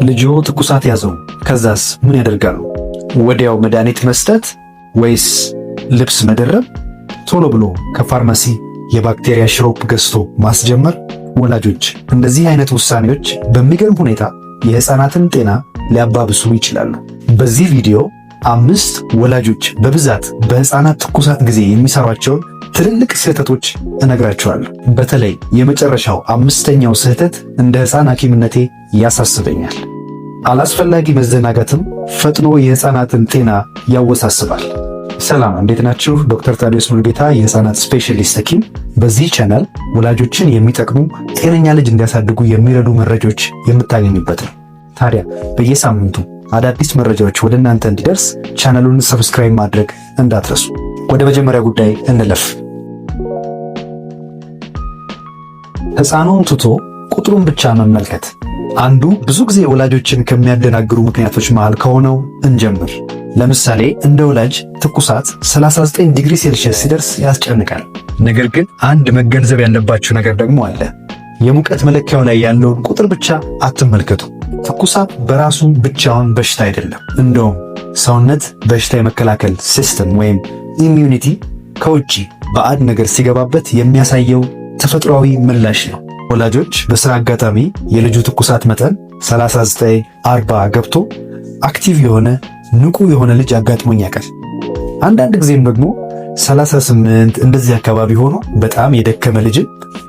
ልጆ ትኩሳት ያዘው፣ ከዛስ ምን ያደርጋሉ? ወዲያው መድኃኒት መስጠት ወይስ ልብስ መደረብ? ቶሎ ብሎ ከፋርማሲ የባክቴሪያ ሽሮፕ ገዝቶ ማስጀመር? ወላጆች እንደዚህ አይነት ውሳኔዎች በሚገርም ሁኔታ የሕፃናትን ጤና ሊያባብሱ ይችላሉ። በዚህ ቪዲዮ 5 ወላጆች በብዛት በሕፃናት ትኩሳት ጊዜ የሚሰሯቸውን ትልልቅ ስህተቶች እነግራቸዋለሁ። በተለይ የመጨረሻው 5ኛው ስህተት እንደ ሕፃን ሐኪምነቴ ያሳስበኛል። አላስፈላጊ መዘናጋትም ፈጥኖ የሕፃናትን ጤና ያወሳስባል። ሰላም፣ እንዴት ናችሁ? ዶክተር ታዲዮስ ሙሉጌታ የሕፃናት ስፔሻሊስት ሐኪም። በዚህ ቻናል ወላጆችን የሚጠቅሙ ጤነኛ ልጅ እንዲያሳድጉ የሚረዱ መረጃዎች የምታገኙበት ነው። ታዲያ በየሳምንቱ አዳዲስ መረጃዎች ወደ እናንተ እንዲደርስ ቻናሉን ሰብስክራይብ ማድረግ እንዳትረሱ። ወደ መጀመሪያ ጉዳይ እንለፍ። ሕፃኑን ትቶ ቁጥሩን ብቻ መመልከት አንዱ ብዙ ጊዜ ወላጆችን ከሚያደናግሩ ምክንያቶች መሃል ከሆነው እንጀምር። ለምሳሌ እንደ ወላጅ ትኩሳት 39 ዲግሪ ሴልሺየስ ሲደርስ ያስጨንቃል። ነገር ግን አንድ መገንዘብ ያለባችሁ ነገር ደግሞ አለ። የሙቀት መለኪያው ላይ ያለውን ቁጥር ብቻ አትመልከቱ። ትኩሳት በራሱ ብቻውን በሽታ አይደለም። እንደውም ሰውነት በሽታ የመከላከል ሲስተም ወይም ኢሚዩኒቲ ከውጪ ባዕድ ነገር ሲገባበት የሚያሳየው ተፈጥሯዊ ምላሽ ነው። ወላጆች በሥራ አጋጣሚ የልጁ ትኩሳት መጠን 39 40 ገብቶ አክቲቭ የሆነ ንቁ የሆነ ልጅ አጋጥሞኝ ያውቃል። አንዳንድ ጊዜም ደግሞ 38 እንደዚህ አካባቢ ሆኖ በጣም የደከመ ልጅን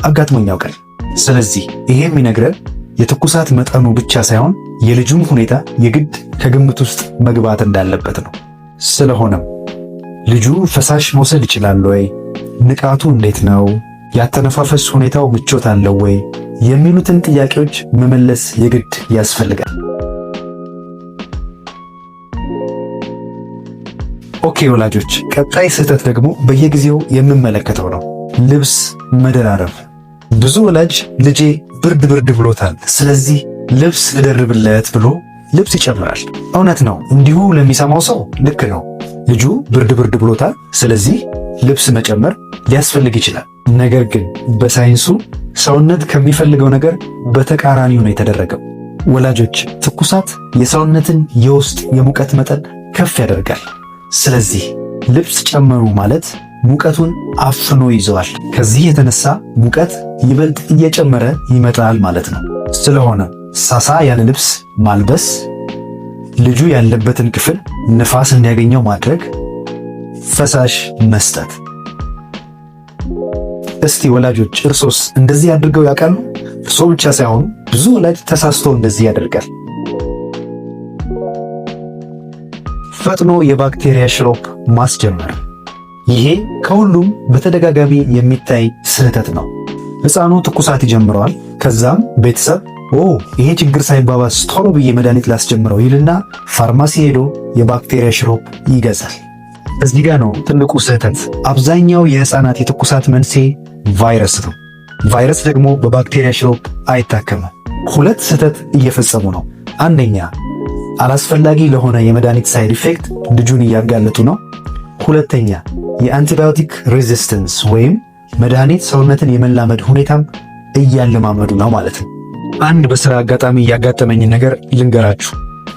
አጋጥሞኝ ያውቃል። ስለዚህ ይሄ የሚነግረን የትኩሳት መጠኑ ብቻ ሳይሆን የልጁም ሁኔታ የግድ ከግምት ውስጥ መግባት እንዳለበት ነው። ስለሆነም ልጁ ፈሳሽ መውሰድ ይችላል ወይ? ንቃቱ እንዴት ነው? ያተነፋፈስ ሁኔታው ምቾት አለው ወይ? የሚሉትን ጥያቄዎች መመለስ የግድ ያስፈልጋል። ኦኬ ወላጆች፣ ቀጣይ ስህተት ደግሞ በየጊዜው የምመለከተው ነው፣ ልብስ መደራረብ። ብዙ ወላጅ ልጄ ብርድ ብሎታል፣ ስለዚህ ልብስ ልደርብለት ብሎ ልብስ ይጨምራል። እውነት ነው፣ እንዲሁ ለሚሰማው ሰው ልክ ነው። ልጁ ብርድ ብሎታል፣ ስለዚህ ልብስ መጨመር ሊያስፈልግ ይችላል። ነገር ግን በሳይንሱ ሰውነት ከሚፈልገው ነገር በተቃራኒው ነው የተደረገው። ወላጆች ትኩሳት የሰውነትን የውስጥ የሙቀት መጠን ከፍ ያደርጋል። ስለዚህ ልብስ ጨመሩ ማለት ሙቀቱን አፍኖ ይዘዋል። ከዚህ የተነሳ ሙቀት ይበልጥ እየጨመረ ይመጣል ማለት ነው። ስለሆነ ሳሳ ያለ ልብስ ማልበስ፣ ልጁ ያለበትን ክፍል ንፋስ እንዲያገኘው ማድረግ፣ ፈሳሽ መስጠት። እስቲ ወላጆች እርሶስ እንደዚህ አድርገው ያውቃሉ? እርሶ ብቻ ሳይሆኑ ብዙ ወላጅ ተሳስቶ እንደዚህ ያደርጋል። ፈጥኖ የባክቴሪያ ሽሮፕ ማስጀመር። ይሄ ከሁሉም በተደጋጋሚ የሚታይ ስህተት ነው። ሕፃኑ ትኩሳት ይጀምረዋል። ከዛም ቤተሰብ ይሄ ችግር ሳይባባስ ቶሎ ብዬ መድኃኒት ላስጀምረው ይልና ፋርማሲ ሄዶ የባክቴሪያ ሽሮፕ ይገዛል። እዚህ ጋር ነው ትልቁ ስህተት። አብዛኛው የሕፃናት የትኩሳት መንስኤ ቫይረስ ነው። ቫይረስ ደግሞ በባክቴሪያ ሽሮፕ አይታከምም። 2 ስህተት እየፈጸሙ ነው። አንደኛ፣ አላስፈላጊ ለሆነ የመድኃኒት ሳይድ ኢፌክት ልጁን እያጋለጡ ነው። ሁለተኛ፣ የአንቲባዮቲክ ሬዚስተንስ ወይም መድኃኒት ሰውነትን የመላመድ ሁኔታም እያለማመዱ ነው ማለት ነው። አንድ በሥራ አጋጣሚ ያጋጠመኝን ነገር ልንገራችሁ።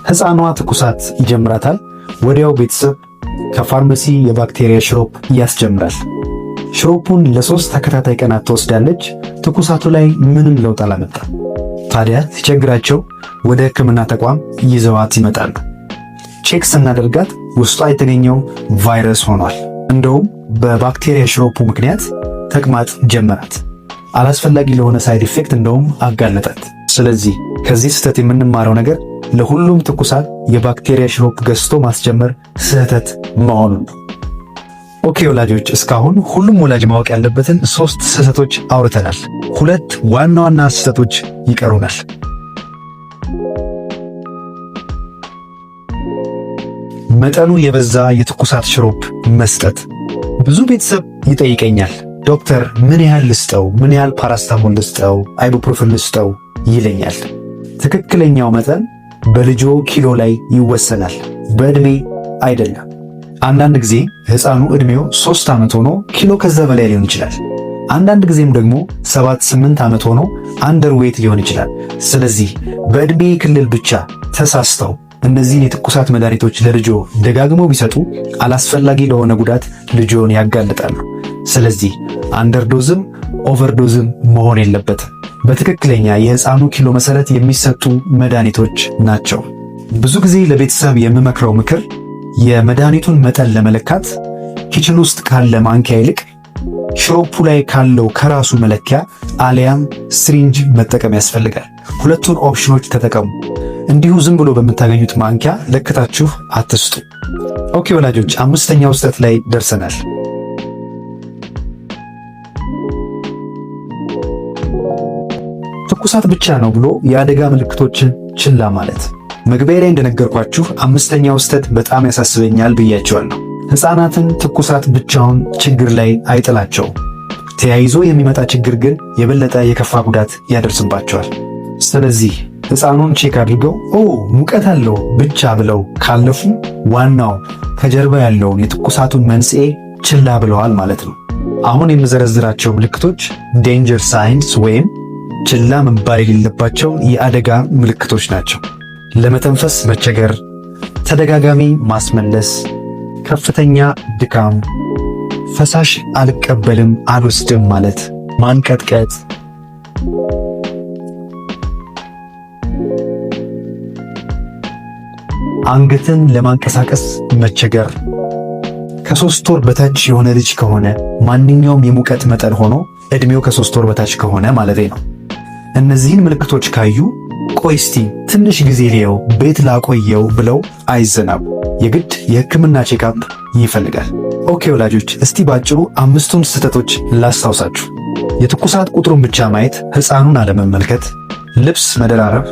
ሕፃኗ ትኩሳት ይጀምራታል። ወዲያው ቤተሰብ ከፋርማሲ የባክቴሪያ ሽሮፕ ያስጀምራል። ሽሮፑን ለ3 ተከታታይ ቀናት ትወስዳለች። ትኩሳቱ ላይ ምንም ለውጥ አላመጣም። ታዲያ ሲቸግራቸው ወደ ሕክምና ተቋም ይዘዋት ይመጣሉ። ቼክ ስናደርጋት ውስጧ የተገኘው ቫይረስ ሆኗል። እንደውም በባክቴሪያ ሽሮፑ ምክንያት ተቅማጥ ጀመራት። አላስፈላጊ ለሆነ ሳይድ ኢፌክት እንደውም አጋለጣት። ስለዚህ ከዚህ ስህተት የምንማረው ነገር ለሁሉም ትኩሳት የባክቴሪያ ሽሮፕ ገዝቶ ማስጀመር ስህተት መሆኑን ነው። ኦኬ ወላጆች፣ እስካሁን ሁሉም ወላጅ ማወቅ ያለበትን 3 ስህተቶች አውርተናል። 2 ዋና ዋና ስህተቶች ይቀሩናል። መጠኑ የበዛ የትኩሳት ሽሮፕ መስጠት። ብዙ ቤተሰብ ይጠይቀኛል፣ ዶክተር ምን ያህል ልስጠው? ምን ያህል ፓራስታሞል ልስጠው? አይቡፕሮfen ልስጠው ይለኛል። ትክክለኛው መጠን በልጆ ኪሎ ላይ ይወሰናል፣ በዕድሜ አይደለም። አንዳንድ ጊዜ ሕፃኑ ዕድሜው 3 ዓመት ሆኖ ኪሎ ከዛ በላይ ሊሆን ይችላል። አንዳንድ ጊዜም ደግሞ 7-8 ዓመት ሆኖ አንደርዌት ሊሆን ይችላል። ስለዚህ በዕድሜ ክልል ብቻ ተሳስተው እነዚህን የትኩሳት መድኃኒቶች ለልጆ ደጋግመው ቢሰጡ አላስፈላጊ ለሆነ ጉዳት ልጆን ያጋልጣሉ። ስለዚህ አንደርዶዝም ኦቨርዶዝም መሆን የለበትም። በትክክለኛ የሕፃኑ ኪሎ መሰረት የሚሰጡ መድኃኒቶች ናቸው። ብዙ ጊዜ ለቤተሰብ የምመክረው ምክር የመድኃኒቱን መጠን ለመለካት ኪችን ውስጥ ካለ ማንኪያ ይልቅ ሽሮፑ ላይ ካለው ከራሱ መለኪያ አሊያም ስሪንጅ መጠቀም ያስፈልጋል። ሁለቱን ኦፕሽኖች ተጠቀሙ። እንዲሁ ዝም ብሎ በምታገኙት ማንኪያ ለክታችሁ አትስጡ። ኦኬ ወላጆች፣ 5ኛው ስህተት ላይ ደርሰናል። ትኩሳት ብቻ ነው ብሎ የአደጋ ምልክቶችን ችላ ማለት። መግቢያ ላይ እንደነገርኳችሁ 5ኛው ስህተት በጣም ያሳስበኛል ብያቸዋለሁ። ሕፃናትን ትኩሳት ብቻውን ችግር ላይ አይጥላቸውም። ተያይዞ የሚመጣ ችግር ግን የበለጠ የከፋ ጉዳት ያደርስባቸዋል። ስለዚህ ሕፃኑን ቼክ አድርገው ሙቀት አለው ብቻ ብለው ካለፉ ዋናው ከጀርባ ያለውን የትኩሳቱን መንስኤ ችላ ብለዋል ማለት ነው። አሁን የምዘረዝራቸው ምልክቶች ዴንጀር ሳይንስ ወይም ችላ መባል የሌለባቸው የአደጋ ምልክቶች ናቸው። ለመተንፈስ መቸገር፣ ተደጋጋሚ ማስመለስ፣ ከፍተኛ ድካም፣ ፈሳሽ አልቀበልም አልወስድም ማለት፣ ማንቀጥቀጥ፣ አንገትን ለማንቀሳቀስ መቸገር፣ ከ3 ወር በታች የሆነ ልጅ ከሆነ ማንኛውም የሙቀት መጠን ሆኖ ዕድሜው ከ3 ወር በታች ከሆነ ማለቴ ነው። እነዚህን ምልክቶች ካዩ ቆይ እስቲ ትንሽ ጊዜ ሊየው ቤት ላቆየው ብለው አይዘናቡ። የግድ የሕክምና ቼክአፕ ይፈልጋል። ኦኬ ወላጆች፣ እስቲ ባጭሩ 5ቱን ስህተቶች ላስታውሳችሁ። የትኩሳት ቁጥሩን ብቻ ማየት፣ ሕፃኑን አለመመልከት፣ ልብስ መደራረብ፣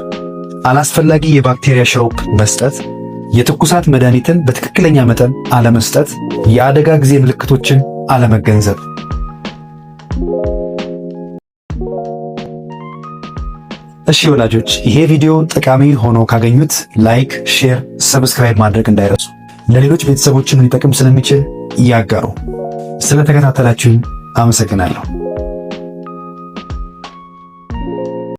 አላስፈላጊ የባክቴሪያ ሽሮፕ መስጠት፣ የትኩሳት መድኃኒትን በትክክለኛ መጠን አለመስጠት፣ የአደጋ ጊዜ ምልክቶችን አለመገንዘብ። እሺ ወላጆች፣ ይሄ ቪዲዮ ጠቃሚ ሆኖ ካገኙት ላይክ፣ ሼር፣ ሰብስክራይብ ማድረግ እንዳይረሱ። ለሌሎች ቤተሰቦችን ሊጠቅም ስለሚችል ያጋሩ። ስለተከታተላችሁኝ አመሰግናለሁ።